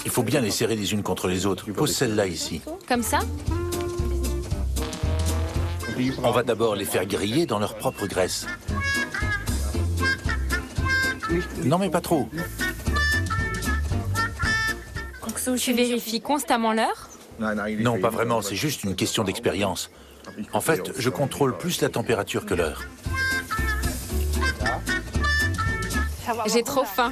Il faut bien les serrer les unes contre les autres. Pose celle-là ici. Comme ça? On va d'abord les faire griller dans leur propre graisse. Non, mais pas trop. Tu vérifies constamment l'heure? Non, pas vraiment, c'est juste une question d'expérience. En fait, je contrôle plus la température que l'heure. J'ai trop faim.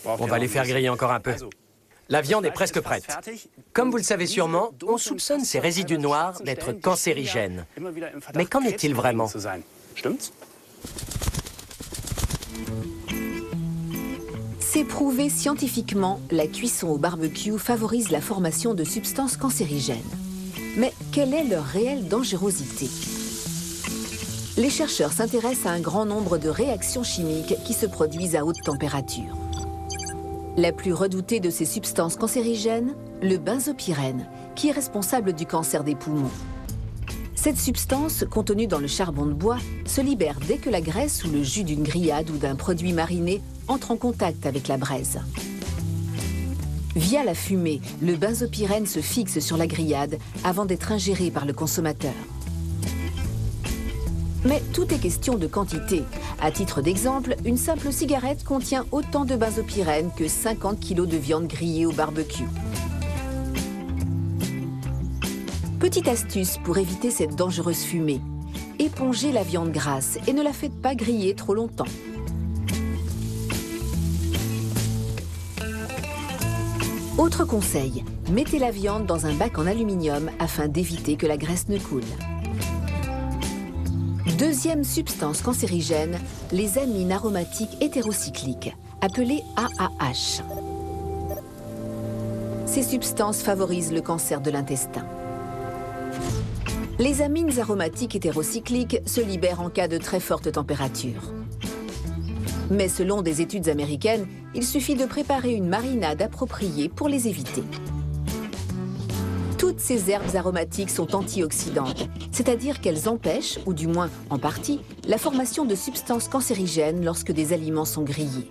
On va les faire griller encore un peu. La viande est presque prête. Comme vous le savez sûrement, on soupçonne ces résidus noirs d'être cancérigènes. Mais qu'en est-il vraiment? C'est prouvé scientifiquement, la cuisson au barbecue favorise la formation de substances cancérigènes. Mais quelle est leur réelle dangerosité? Les chercheurs s'intéressent à un grand nombre de réactions chimiques qui se produisent à haute température. La plus redoutée de ces substances cancérigènes, le benzopyrène, qui est responsable du cancer des poumons. Cette substance, contenue dans le charbon de bois, se libère dès que la graisse ou le jus d'une grillade ou d'un produit mariné entre en contact avec la braise. Via la fumée, le benzopyrène se fixe sur la grillade avant d'être ingéré par le consommateur. Mais tout est question de quantité. À titre d'exemple, une simple cigarette contient autant de benzopyrène que 50 kg de viande grillée au barbecue. Petite astuce pour éviter cette dangereuse fumée. Épongez la viande grasse et ne la faites pas griller trop longtemps. Autre conseil, mettez la viande dans un bac en aluminium afin d'éviter que la graisse ne coule. Deuxième substance cancérigène, les amines aromatiques hétérocycliques, appelées AAH. Ces substances favorisent le cancer de l'intestin. Les amines aromatiques hétérocycliques se libèrent en cas de très forte température. Mais selon des études américaines, il suffit de préparer une marinade appropriée pour les éviter. Toutes ces herbes aromatiques sont antioxydantes, c'est-à-dire qu'elles empêchent, ou du moins en partie, la formation de substances cancérigènes lorsque des aliments sont grillés.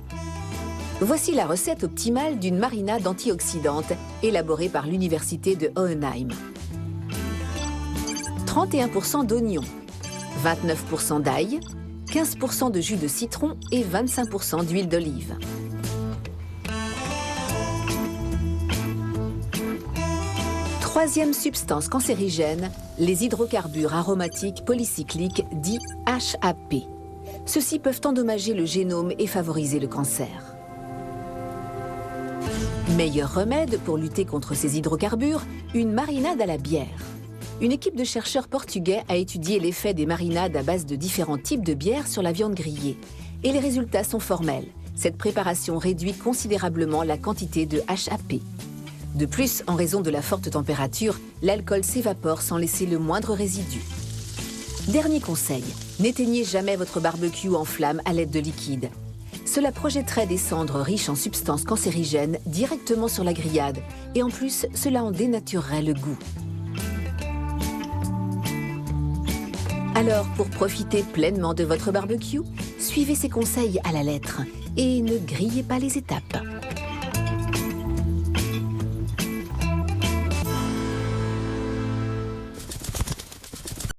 Voici la recette optimale d'une marinade antioxydante élaborée par l'université de Hohenheim. 31% d'oignons, 29% d'ail, 15% de jus de citron et 25% d'huile d'olive. Troisième substance cancérigène, les hydrocarbures aromatiques polycycliques dits HAP. Ceux-ci peuvent endommager le génome et favoriser le cancer. Meilleur remède pour lutter contre ces hydrocarbures, une marinade à la bière. Une équipe de chercheurs portugais a étudié l'effet des marinades à base de différents types de bière sur la viande grillée. Et les résultats sont formels. Cette préparation réduit considérablement la quantité de HAP. De plus, en raison de la forte température, l'alcool s'évapore sans laisser le moindre résidu. Dernier conseil, n'éteignez jamais votre barbecue en flamme à l'aide de liquide. Cela projetterait des cendres riches en substances cancérigènes directement sur la grillade. Et en plus, cela en dénaturerait le goût. Alors, pour profiter pleinement de votre barbecue, suivez ces conseils à la lettre et ne grillez pas les étapes.